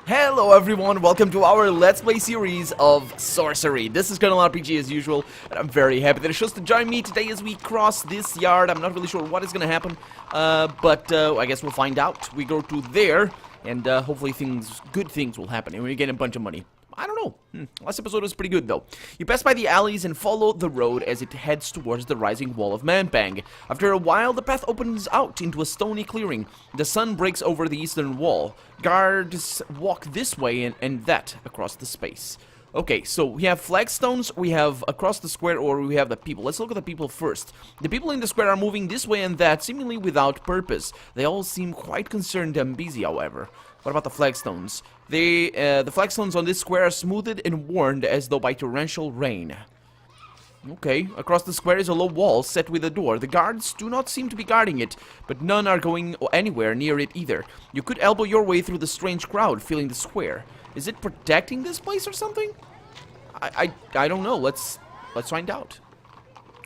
Hello everyone, welcome to our Let's Play series of Sorcery. This is Colonel RPG as usual, and I'm very happy that it's just to join me today as we cross this yard. I'm not really sure what is going to happen, but I guess we'll find out. We go to there, and hopefully good things will happen, and we get a bunch of money. I don't know. Last episode was pretty good, though. You pass by the alleys and follow the road as it heads towards the rising wall of Manpang. After a while, the path opens out into a stony clearing. The sun breaks over the eastern wall. Guards walk this way and that across the space. Okay, so we have flagstones, we have across the square, or we have the people. Let's look at the people first. The people in the square are moving this way and that, seemingly without purpose. They all seem quite concerned and busy, however. What about the flagstones? The flagstones on this square are smoothed and worn as though by torrential rain. Okay, across the square is a low wall set with a door. The guards do not seem to be guarding it, but none are going anywhere near it either. You could elbow your way through the strange crowd filling the square. Is it protecting this place or something? I don't know. Let's find out.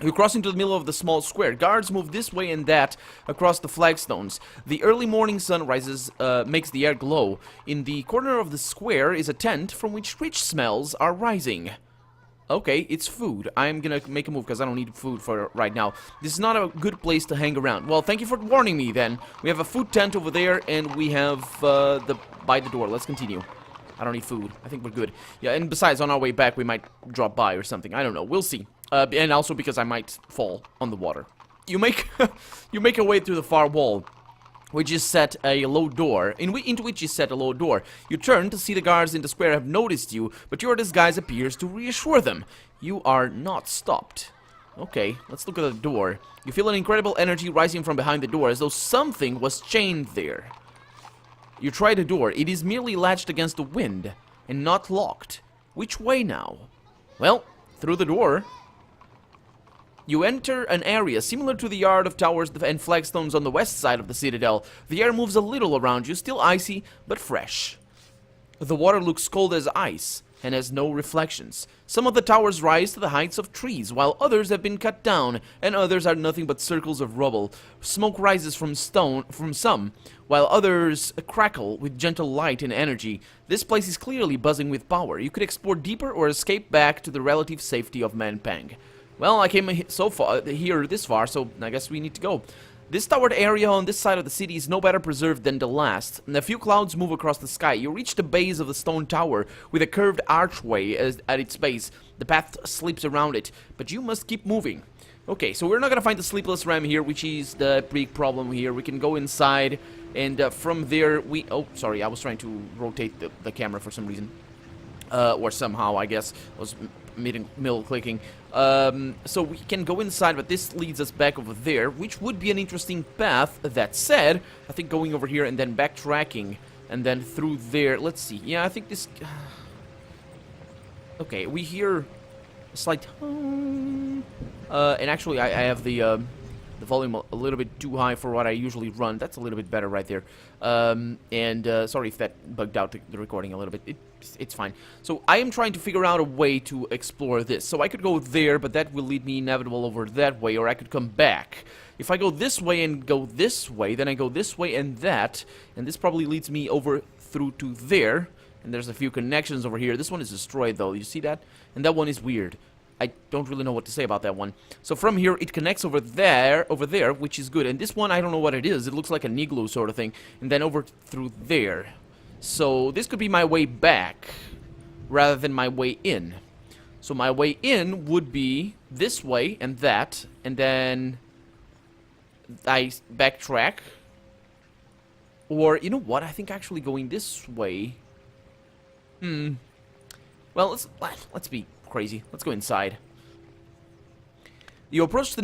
You cross into the middle of the small square. Guards move this way and that across the flagstones. The early morning sun rises, makes the air glow. In the corner of the square is a tent from which rich smells are rising. Okay, it's food. I'm gonna make a move because I don't need food for right now. This is not a good place to hang around. Well, thank you for warning me then. We have a food tent over there and we have by the door. Let's continue. I don't need food. I think we're good. Yeah, and besides, on our way back, we might drop by or something. I don't know. We'll see. And also because I might fall on the water. You make you make your way through the far wall, which is set a low door, into which is set a low door. You turn to see the guards in the square have noticed you, but your disguise appears to reassure them. You are not stopped. Okay, let's look at the door. You feel an incredible energy rising from behind the door, as though something was chained there. You try the door. It is merely latched against the wind, and not locked. Which way now? Well, through the door. You enter an area similar to the yard of towers and flagstones on the west side of the citadel. The air moves a little around you, still icy, but fresh. The water looks cold as ice, and has no reflections. Some of the towers rise to the heights of trees, while others have been cut down, and others are nothing but circles of rubble. Smoke rises from some, while others crackle with gentle light and energy. This place is clearly buzzing with power. You could explore deeper or escape back to the relative safety of Manpang. Well, I came this far, so I guess we need to go. This towered area on this side of the city is no better preserved than the last. A few clouds move across the sky. You reach the base of the stone tower with a curved archway at its base. The path slips around it, but you must keep moving. Okay, so we're not gonna find the sleepless ram here, which is the big problem here. We can go inside, and from there we... Oh, sorry, I was trying to rotate the camera for some reason. Or somehow, I guess. I was middle clicking. So we can go inside, but this leads us back over there, which would be an interesting path. That said, I think going over here and then backtracking, and then through there. Let's see. Yeah, I think this... Okay, we hear a slight... and actually, I have the volume a little bit too high for what I usually run. That's a little bit better right there. Sorry if that bugged out the recording a little bit. It's fine. So I am trying to figure out a way to explore this. So I could go there, but that will lead me inevitable over that way, or I could come back. If I go this way and go this way, then I go this way and that, and this probably leads me over through to there. And there's a few connections over here. This one is destroyed, though. You see that? And that one is weird. I don't really know what to say about that one. So from here, it connects over there, which is good. And this one, I don't know what it is. It looks like an igloo sort of thing. And then over through there. So this could be my way back, rather than my way in. So my way in would be this way and that. And then I backtrack. Or, you know what? I think actually going this way... Well, let's be crazy. Let's go inside. You approach the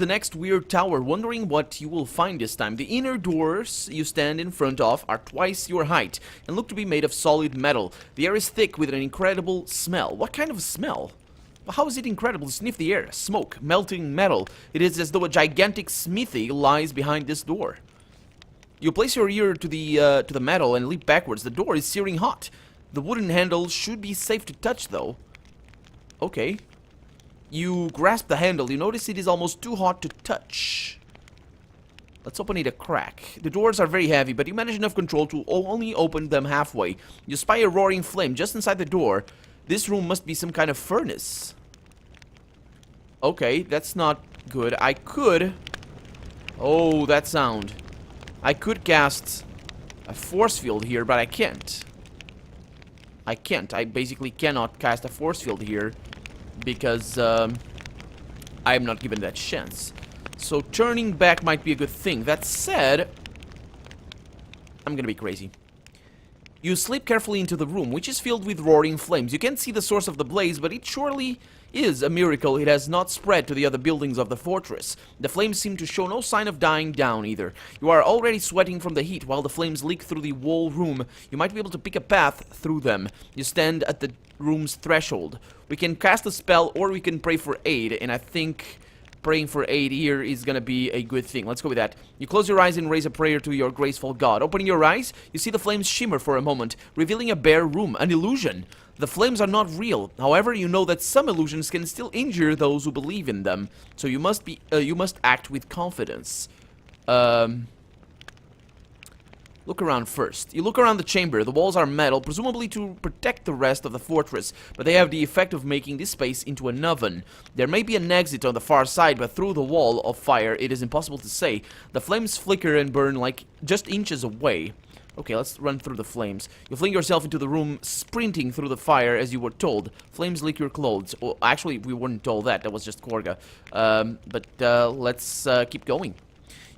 next weird tower, wondering what you will find this time. The inner doors you stand in front of are twice your height and look to be made of solid metal. The air is thick with an incredible smell. What kind of smell? How is it incredible? Sniff the air. Smoke, melting metal. It is as though a gigantic smithy lies behind this door. You place your ear to the metal and leap backwards. The door is searing hot. The wooden handle should be safe to touch, though. Okay. You grasp the handle. You notice it is almost too hot to touch. Let's open it a crack. The doors are very heavy, but you manage enough control to only open them halfway. You spy a roaring flame just inside the door. This room must be some kind of furnace. Okay, that's not good. I could... Oh, that sound. I could cast a force field here, but I can't. I can't. I basically cannot cast a force field here because I'm not given that chance. So turning back might be a good thing. That said, I'm gonna be crazy. You slip carefully into the room, which is filled with roaring flames. You can't see the source of the blaze, but it surely is a miracle it has not spread to the other buildings of the fortress. The flames seem to show no sign of dying down either. You are already sweating from the heat while the flames leak through the whole room. You might be able to pick a path through them. You stand at the room's threshold. We can cast a spell or we can pray for aid, and I think praying for aid here is gonna be a good thing. Let's go with that. You close your eyes and raise a prayer to your graceful god. Opening your eyes, you see the flames shimmer for a moment, revealing a bare room, an illusion. The flames are not real. However, you know that some illusions can still injure those who believe in them. So you must act with confidence. Look around first. You look around the chamber. The walls are metal, presumably to protect the rest of the fortress, but they have the effect of making this space into an oven. There may be an exit on the far side, but through the wall of fire, it is impossible to say. The flames flicker and burn like just inches away. Okay, let's run through the flames. You fling yourself into the room, sprinting through the fire as you were told. Flames lick your clothes. Oh, actually, we weren't told that. That was just Korga. Let's keep going.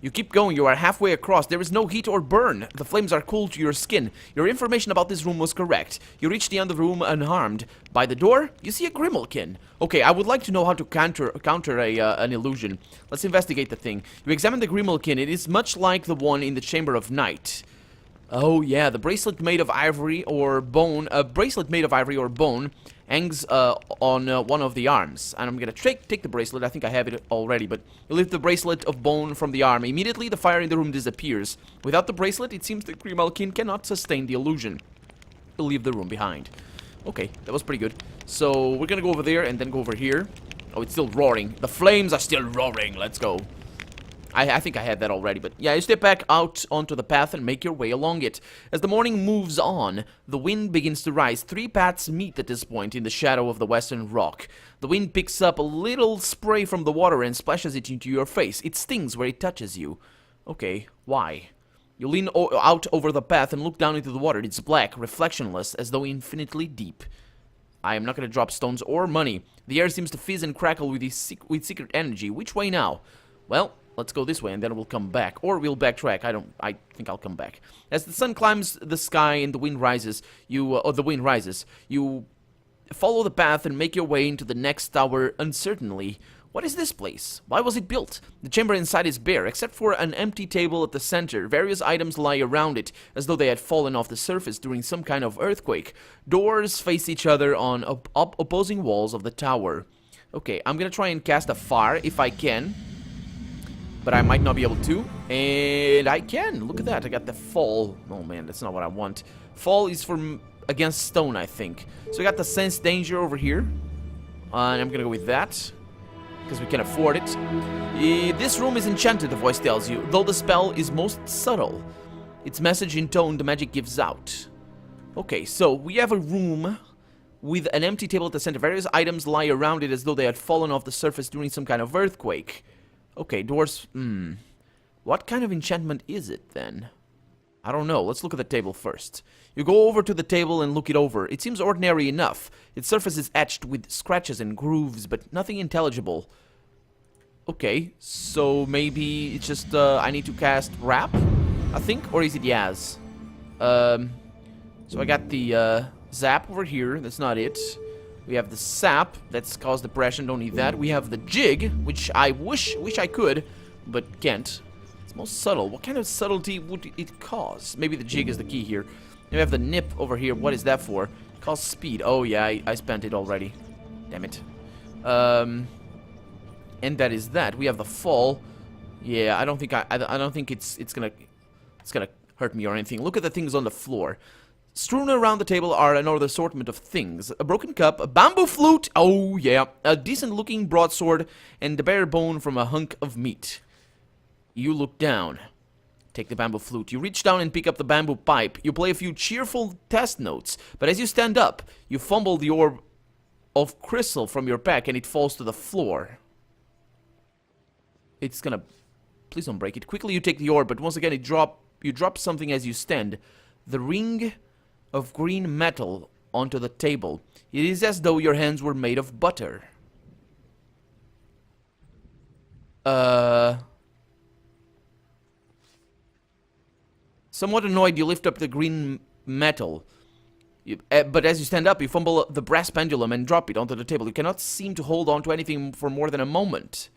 You keep going, you are halfway across. There is no heat or burn. The flames are cool to your skin. Your information about this room was correct. You reach the end of the room unharmed. By the door, you see a Grimalkin. Okay, I would like to know how to counter an illusion. Let's investigate the thing. You examine the Grimalkin. It is much like the one in the Chamber of Night. Oh yeah, the bracelet made of ivory or bone. A bracelet made of ivory or bone hangs on one of the arms. And I'm gonna take the bracelet. I think I have it already, but you lift the bracelet of bone from the arm. Immediately, the fire in the room disappears. Without the bracelet, it seems the Grimalkin cannot sustain the illusion. You'll leave the room behind. Okay, that was pretty good. So we're gonna go over there and then go over here. Oh, it's still roaring. The flames are still roaring. Let's go. I think I had that already, but yeah, you step back out onto the path and make your way along it. As the morning moves on, the wind begins to rise. Three paths meet at this point in the shadow of the western rock. The wind picks up a little spray from the water and splashes it into your face. It stings where it touches you. Okay, why? You lean out over the path and look down into the water. It's black, reflectionless, as though infinitely deep. I am not going to drop stones or money. The air seems to fizz and crackle with secret energy. Which way now? Well, let's go this way and then we'll come back. Or we'll backtrack. I think I'll come back. As the sun climbs the sky and the wind rises, you follow the path and make your way into the next tower uncertainly. What is this place? Why was it built? The chamber inside is bare, except for an empty table at the center. Various items lie around it, as though they had fallen off the surface during some kind of earthquake. Doors face each other on opposing walls of the tower. Okay, I'm gonna try and cast a fire if I can. But I might not be able to. And I can. Look at that. I got the fall. Oh, man. That's not what I want. Fall is from against stone, I think. So I got the sense danger over here. And I'm going to go with that. Because we can afford it. This room is enchanted, the voice tells you. Though the spell is most subtle. Its message in tone the magic gives out. Okay, so we have a room with an empty table at the center. Various items lie around it as though they had fallen off the surface during some kind of earthquake. Okay, doors, what kind of enchantment is it, then? I don't know. Let's look at the table first. You go over to the table and look it over. It seems ordinary enough. Its surface is etched with scratches and grooves, but nothing intelligible. Okay, so maybe it's just, I need to cast Wrap, I think? Or is it Yaz? So I got the, Zap over here. That's not it. We have the sap, that's cause depression, don't need that. We have the jig, which I wish I could, but can't. It's most subtle. What kind of subtlety would it cause? Maybe the jig is the key here. We have the nip over here. What is that for? It causes speed. Oh yeah, I spent it already. Damn it. And that is that. We have the fall. Yeah, I don't think it's gonna hurt me or anything. Look at the things on the floor. Strewn around the table are another assortment of things. A broken cup, a bamboo flute, oh yeah, a decent-looking broadsword, and the bare bone from a hunk of meat. You look down. Take the bamboo flute. You reach down and pick up the bamboo pipe. You play a few cheerful test notes. But as you stand up, you fumble the orb of crystal from your pack and it falls to the floor. It's gonna... Please don't break it. Quickly you take the orb, but once again you drop something as you stand. The ring of green metal onto the table. It is as though your hands were made of butter. Somewhat annoyed, you lift up the green metal. But as you stand up, you fumble the brass pendulum and drop it onto the table. You cannot seem to hold on to anything for more than a moment.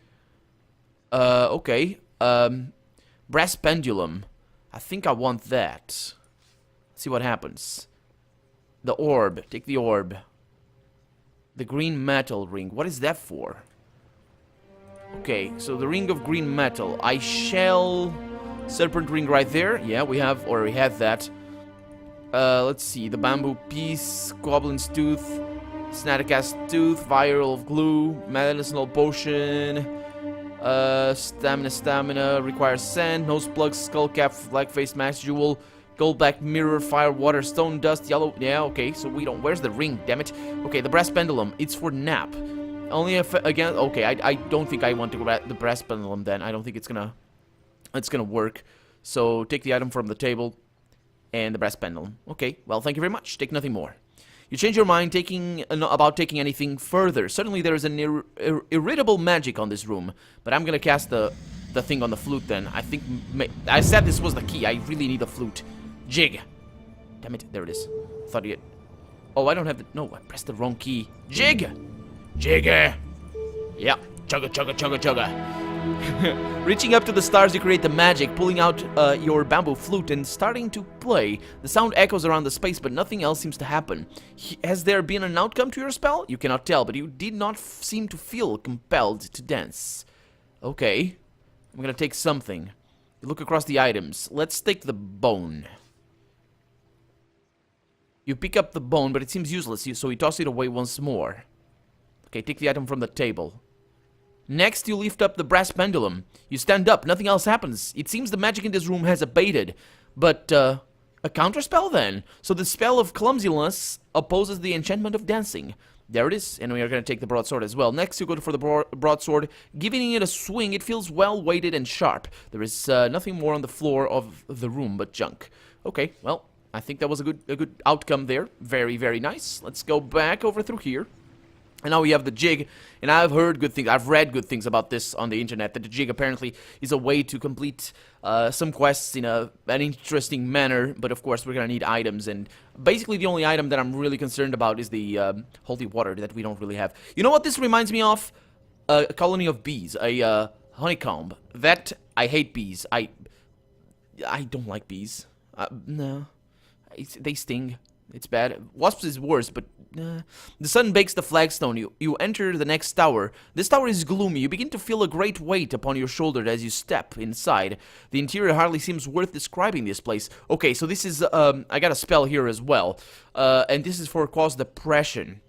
Okay. Brass pendulum. I think I want that. Let's see what happens. The orb. Take the orb. The green metal ring. What is that for? Okay, so the ring of green metal. I shall... Serpent ring right there. Yeah, we already had that. Let's see. The bamboo piece, goblin's tooth, Snattercast tooth, vial of glue, medicinal potion, stamina, requires sand, nose plug, skull cap, black face mask, jewel, gold black mirror, fire, water, stone, dust, yellow. Yeah, okay, so we don't. Where's the ring? Damn it. Okay, the brass pendulum. It's for nap. Only if again. Okay, I don't think I want to grab the brass pendulum. Then I don't think it's gonna work. So take the item from the table and the brass pendulum. Okay, well, thank you very much. Take nothing more. You change your mind about taking anything further. Suddenly there is an irritable magic on this room. But I'm gonna cast the thing on the flute then. I think... I said this was the key. I really need the flute. Jig. Damn it. There it is. Thought you... Oh, I don't have the... No, I pressed the wrong key. Jig! Jigger! Yeah. Chugga, chugga, chugga, chugga. Reaching up to the stars, you create the magic, pulling out your bamboo flute and starting to play. The sound echoes around the space, but nothing else seems to happen. Has there been an outcome to your spell? You cannot tell, but you did not seem to feel compelled to dance. Okay. I'm gonna take something. You look across the items. Let's take the bone. You pick up the bone, but it seems useless, so you toss it away once more. Okay, take the item from the table. Next, you lift up the brass pendulum. You stand up, nothing else happens. It seems the magic in this room has abated. But, a counterspell then? So the spell of clumsiness opposes the enchantment of dancing. There it is, and we are going to take the broadsword as well. Next, you go for the broadsword. Giving it a swing, it feels well weighted and sharp. There is nothing more on the floor of the room but junk. Okay, well, I think that was a good outcome there. Very, very nice. Let's go back over through here. And now we have the jig, and I've heard good things, I've read good things about this on the internet, that the jig apparently is a way to complete some quests in an interesting manner, but of course we're gonna need items, and basically the only item that I'm really concerned about is the holy water that we don't really have. You know what this reminds me of? A colony of bees, a honeycomb. That, I hate bees, I don't like bees. No, they sting. It's bad. Wasps is worse, but the sun bakes the flagstone. You enter the next tower. This tower is gloomy. You begin to feel a great weight upon your shoulder as you step inside. The interior hardly seems worth describing this place. Okay, so this is, I got a spell here as well. And this is for cause depression.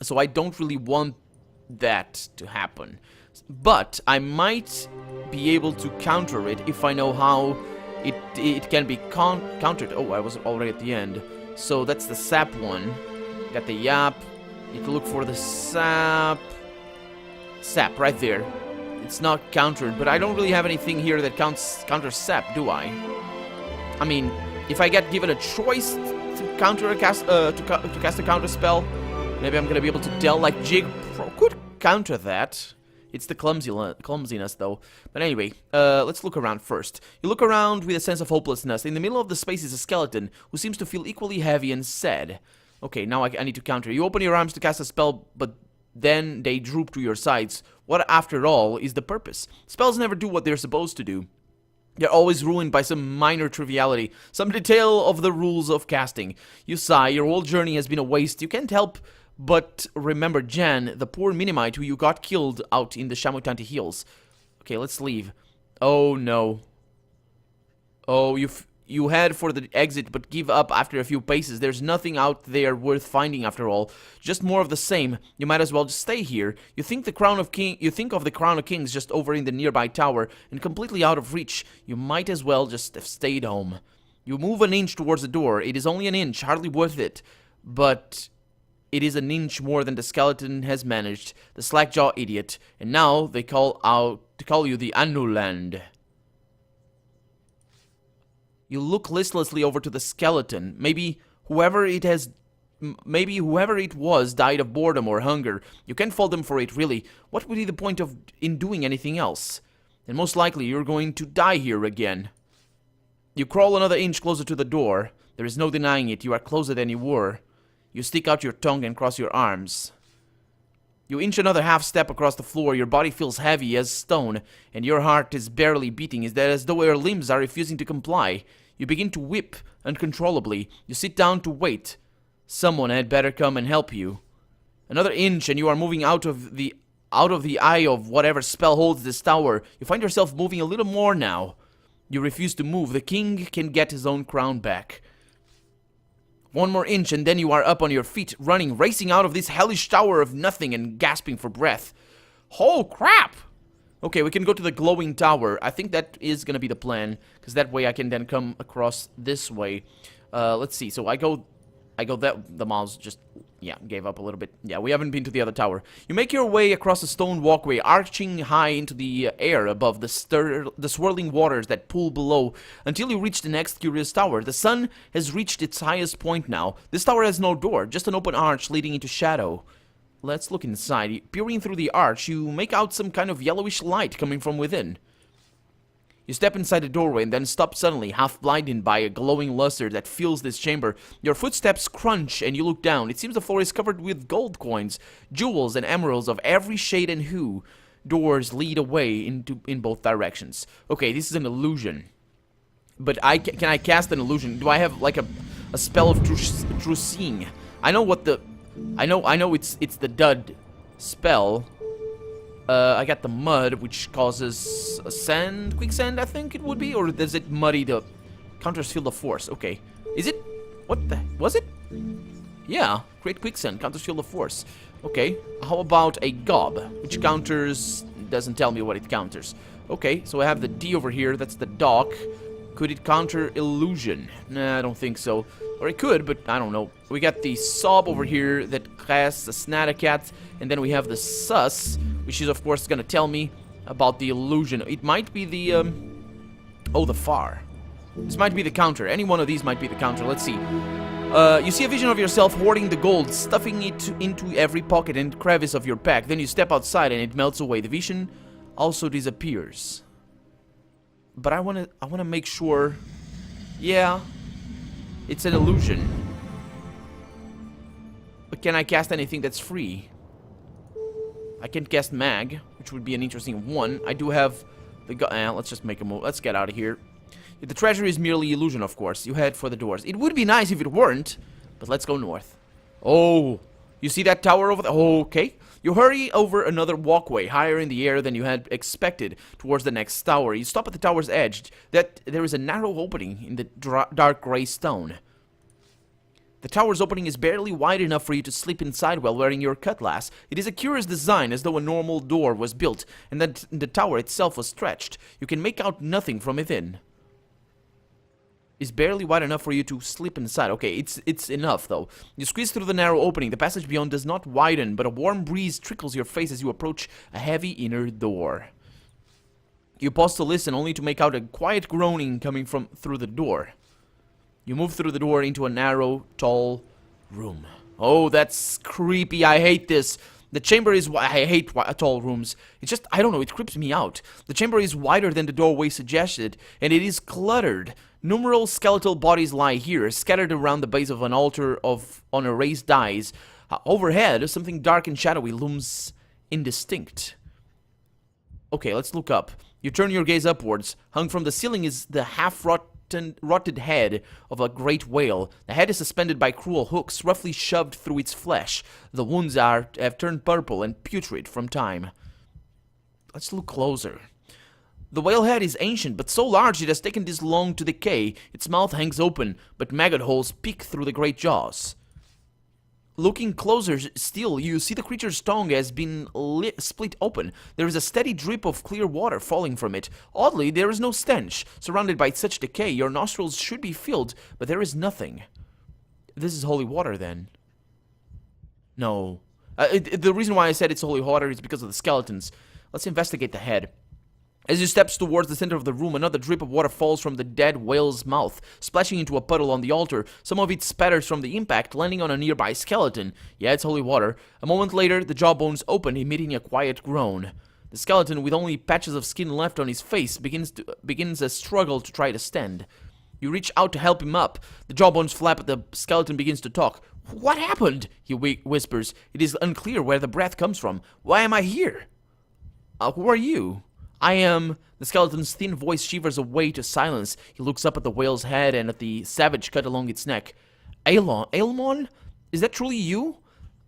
So I don't really want that to happen. But I might be able to counter it if I know how it can be countered. Oh, I was already at the end. So that's the sap one. Got the yap. Need to look for the sap. Sap, right there. It's not countered, but I don't really have anything here that counters sap, do I? I mean, if I get given a choice to cast a counter spell, maybe I'm gonna be able to tell. Like Jig could counter that. It's the clumsiness, though. But anyway, let's look around first. You look around with a sense of hopelessness. In the middle of the space is a skeleton who seems to feel equally heavy and sad. Okay, now I need to counter. You open your arms to cast a spell, but then they droop to your sides. What, after all, is the purpose? Spells never do what they're supposed to do. They're always ruined by some minor triviality, some detail of the rules of casting. You sigh, your whole journey has been a waste. You can't help but remember Jan, the poor Minimite who you got killed out in the Shamutanti Hills. Okay, let's leave. Oh, no. Oh, You head for the exit, but give up after a few paces. There's nothing out there worth finding after all. Just more of the same. You might as well just stay here. You think of the Crown of Kings just over in the nearby tower, and completely out of reach. You might as well just have stayed home. You move an inch towards the door. It is only an inch, hardly worth it. But it is an inch more than the skeleton has managed. The slack-jaw idiot. And now they call you the Annuland. You look listlessly over to the skeleton. Maybe whoever it was died of boredom or hunger. You can't fault them for it, really. What would be the point in doing anything else? And most likely you're going to die here again. You crawl another inch closer to the door. There is no denying it. You are closer than you were. You stick out your tongue and cross your arms. You inch another half step across the floor. Your body feels heavy as stone, and your heart is barely beating. Is that as though your limbs are refusing to comply? You begin to whip uncontrollably. You sit down to wait. Someone had better come and help you. Another inch, and you are moving out of the eye of whatever spell holds this tower. You find yourself moving a little more now. You refuse to move. The king can get his own crown back. One more inch and then you are up on your feet, running, racing out of this hellish tower of nothing and gasping for breath. Oh, crap! Okay, we can go to the glowing tower. I think that is gonna be the plan, because that way I can then come across this way. Let's see. So I go that... The mouse just... Yeah, gave up a little bit. Yeah, we haven't been to the other tower. You make your way across a stone walkway, arching high into the air above the swirling waters that pool below, until you reach the next curious tower. The sun has reached its highest point now. This tower has no door, just an open arch leading into shadow. Let's look inside. Peering through the arch, you make out some kind of yellowish light coming from within. You step inside the doorway and then stop suddenly, half blinded by a glowing luster that fills this chamber. Your footsteps crunch and you look down. It seems the floor is covered with gold coins, jewels, and emeralds of every shade and hue. Doors lead away in both directions. Okay, this is an illusion. But can I cast an illusion? Do I have like a spell of true seeing? I know what the... I know it's the dud spell. I got the mud, which causes a sand, quicksand, I think it would be, or does it muddy the counters field of force? Okay, is it? What the? Was it? Yeah, create quicksand, counters field of force. Okay, how about a gob, which counters? Doesn't tell me what it counters. Okay, so I have the D over here. That's the dock. Could it counter illusion? Nah, I don't think so. Or it could, but I don't know. We got the sob over here that casts a Snatacat, and then we have the sus, which is of course gonna tell me about the illusion. It might be the oh, the far. This might be the counter. Any one of these might be the counter. Let's see. You see a vision of yourself hoarding the gold, stuffing it into every pocket and crevice of your pack. Then you step outside and it melts away. The vision also disappears. But I wanna make sure. Yeah, it's an illusion. But can I cast anything that's free? I can cast mag, which would be an interesting one. I do have the let's just make a move. Let's get out of here. The treasure is merely illusion, of course. You head for the doors. It would be nice if it weren't, but let's go north. Oh, you see that tower over there? Oh, okay. You hurry over another walkway, higher in the air than you had expected, towards the next tower. You stop at the tower's edge. There is a narrow opening in the dark gray stone. The tower's opening is barely wide enough for you to slip inside while wearing your cutlass. It is a curious design, as though a normal door was built, and that the tower itself was stretched. You can make out nothing from within. Is barely wide enough for you to slip inside. Okay, it's enough, though. You squeeze through the narrow opening. The passage beyond does not widen, but a warm breeze trickles your face as you approach a heavy inner door. You pause to listen, only to make out a quiet groaning coming from through the door. You move through the door into a narrow, tall room. Oh, that's creepy. I hate this. The chamber is... I hate tall rooms. It's just... I don't know. It creeps me out. The chamber is wider than the doorway suggested, and it is cluttered. Numerous skeletal bodies lie here, scattered around the base of an altar on a raised dais. Overhead, something dark and shadowy looms indistinct. Okay, let's look up. You turn your gaze upwards. Hung from the ceiling is the half-rotted head of a great whale. The head is suspended by cruel hooks, roughly shoved through its flesh. The wounds have turned purple and putrid from time. Let's look closer. The whale head is ancient, but so large it has taken this long to decay. Its mouth hangs open, but maggot holes peek through the great jaws. Looking closer still, you see the creature's tongue has been split open. There is a steady drip of clear water falling from it. Oddly, there is no stench. Surrounded by such decay, your nostrils should be filled, but there is nothing. This is holy water, then. No. The reason why I said it's holy water is because of the skeletons. Let's investigate the head. As you step towards the center of the room, another drip of water falls from the dead whale's mouth, splashing into a puddle on the altar. Some of it spatters from the impact, landing on a nearby skeleton. Yeah, it's holy water. A moment later, the jawbones open, emitting a quiet groan. The skeleton, with only patches of skin left on his face, begins a struggle to try to stand. You reach out to help him up. The jawbones flap, but the skeleton begins to talk. "What happened?" he whispers. It is unclear where the breath comes from. "Why am I here?" Who are you?" "I am..." The skeleton's thin voice shivers away to silence. He looks up at the whale's head and at the savage cut along its neck. Aelmon? Is that truly you?"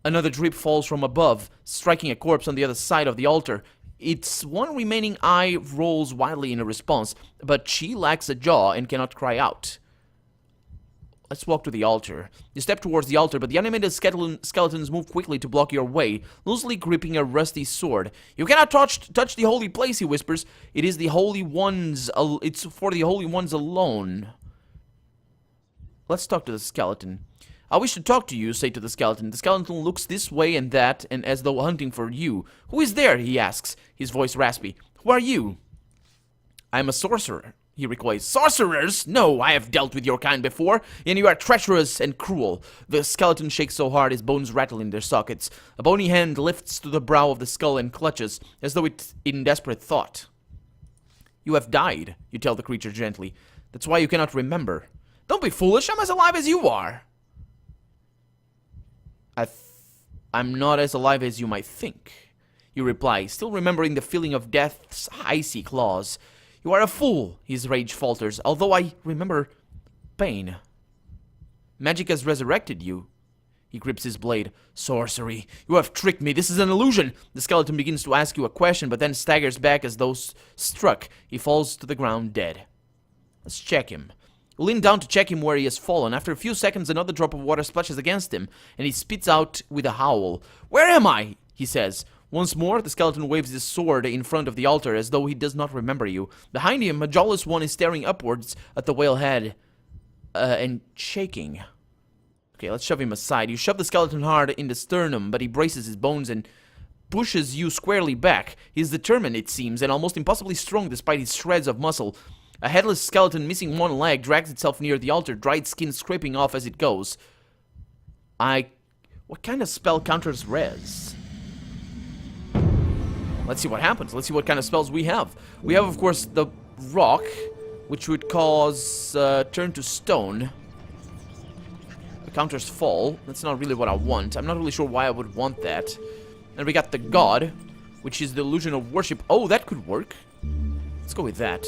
Another drip falls from above, striking a corpse on the other side of the altar. Its one remaining eye rolls wildly in a response, but she lacks a jaw and cannot cry out. Let's walk to the altar. You step towards the altar, but the animated skeletons move quickly to block your way, loosely gripping a rusty sword. "You cannot touch the holy place," he whispers. "It is the holy ones. It's for the holy ones alone." Let's talk to the skeleton. "I wish to talk to you," say to the skeleton. The skeleton looks this way and that, and as though hunting for you. "Who is there?" he asks, his voice raspy. "Who are you?" "I am a sorcerer," he replies. "Sorcerers? No, I have dealt with your kind before, and you are treacherous and cruel." The skeleton shakes so hard his bones rattle in their sockets. A bony hand lifts to the brow of the skull and clutches, as though it's in desperate thought. "You have died," you tell the creature gently. "That's why you cannot remember." "Don't be foolish, I'm as alive as you are." I'm not as alive as you might think," you reply, still remembering the feeling of death's icy claws. "You are a fool," his rage falters, "although I remember pain." "Magic has resurrected you." He grips his blade. "Sorcery, you have tricked me. This is an illusion." The skeleton begins to ask you a question, but then staggers back as though struck. He falls to the ground dead. Let's check him. You lean down to check him where he has fallen. After a few seconds, another drop of water splashes against him, and he spits out with a howl. "Where am I?" he says. Once more, the skeleton waves his sword in front of the altar as though he does not remember you. Behind him, a jawless one is staring upwards at the whale head and shaking. Okay, let's shove him aside. You shove the skeleton hard in the sternum, but he braces his bones and pushes you squarely back. He is determined, it seems, and almost impossibly strong despite his shreds of muscle. A headless skeleton missing one leg drags itself near the altar, dried skin scraping off as it goes. What kind of spell counters res? Let's see what happens. Let's see what kind of spells we have. We have, of course, the rock, which would cause turn to stone. The counters fall. That's not really what I want. I'm not really sure why I would want that. And we got the god, which is the illusion of worship. Oh, that could work. Let's go with that.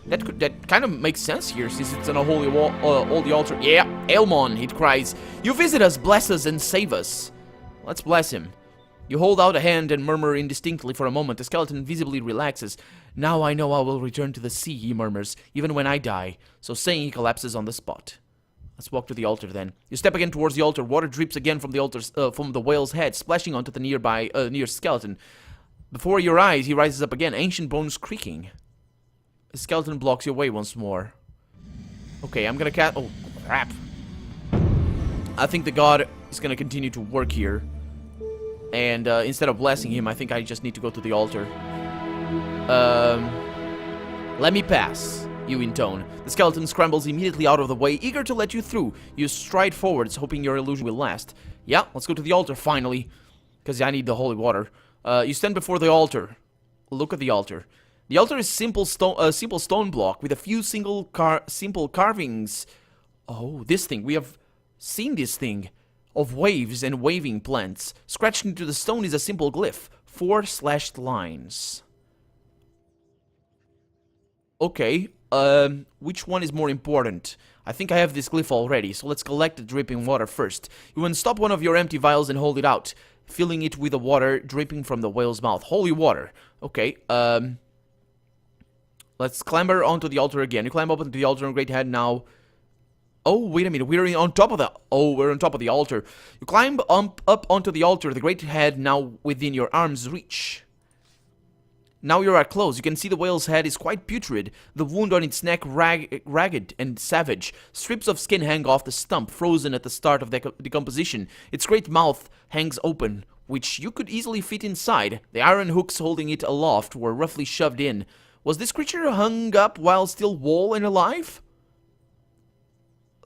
That kind of makes sense here, since it's on a holy altar. "Yeah, Aelmon," it cries. "You visit us, bless us, and save us." Let's bless him. You hold out a hand and murmur indistinctly for a moment. The skeleton visibly relaxes. "Now I know I will return to the sea," he murmurs, "even when I die." So saying, he collapses on the spot. Let's walk to the altar then. You step again towards the altar. Water drips again from the whale's head, splashing onto the near skeleton. Before your eyes, he rises up again, ancient bones creaking. The skeleton blocks your way once more. Okay, I'm gonna cast... Oh, crap. I think the god is gonna continue to work here. And instead of blessing him, I think I just need to go to the altar. "Let me pass," you intone. The skeleton scrambles immediately out of the way, eager to let you through. You stride forwards, hoping your illusion will last. "Yeah, let's go to the altar, finally. Because I need the holy water." You stand before the altar. Look at the altar. The altar is a simple stone block with a few simple carvings. Oh, this thing. We have seen this thing. Of waves and waving plants. Scratched into the stone is a simple glyph. 4 slashed lines. Okay, which one is more important? I think I have this glyph already, so let's collect the dripping water first. You unstop one of your empty vials and hold it out, filling it with the water dripping from the whale's mouth. Holy water. Okay, Let's clamber onto the altar again. You climb up onto the altar, great head now. Oh, wait a minute, we're on top of the... Oh, we're on top of the altar. You climb up onto the altar, the great head now within your arm's reach. Now you're at close. You can see the whale's head is quite putrid, the wound on its neck ragged and savage. Strips of skin hang off the stump, frozen at the start of decomposition. Its great mouth hangs open, which you could easily fit inside. The iron hooks holding it aloft were roughly shoved in. Was this creature hung up while still whole and alive?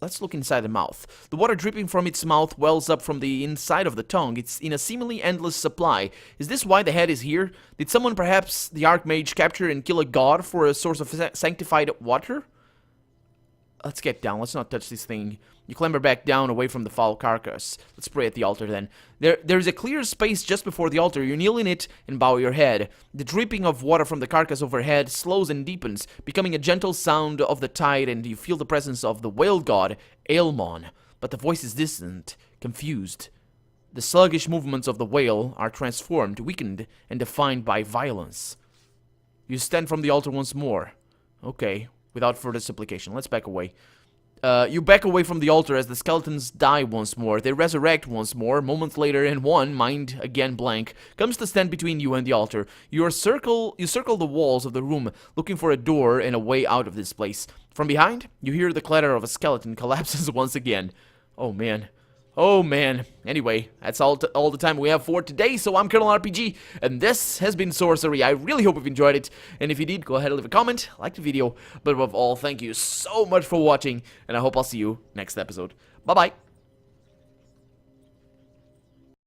Let's look inside the mouth. The water dripping from its mouth wells up from the inside of the tongue. It's in a seemingly endless supply. Is this why the head is here? Did someone, perhaps the Archmage, capture and kill a god for a source of sanctified water? Let's get down. Let's not touch this thing. You clamber back down away from the foul carcass. Let's pray at the altar then. There's a clear space just before the altar. You kneel in it and bow your head. The dripping of water from the carcass overhead slows and deepens, becoming a gentle sound of the tide, and you feel the presence of the whale god, Aelmon. But the voice is distant, confused. The sluggish movements of the whale are transformed, weakened, and defined by violence. You stand from the altar once more. Okay, without further supplication, let's back away. You back away from the altar as the skeletons die once more. They resurrect once more. Moments later, and one, mind again blank, comes to stand between you and the altar. You circle the walls of the room, looking for a door and a way out of this place. From behind, you hear the clatter of a skeleton collapses once again. Oh man. Oh man. Anyway, that's all the time we have for today, so I'm Colonel RPG, and this has been Sorcery. I really hope you've enjoyed it, and if you did, go ahead and leave a comment, like the video, but above all, thank you so much for watching, and I hope I'll see you next episode. Bye-bye.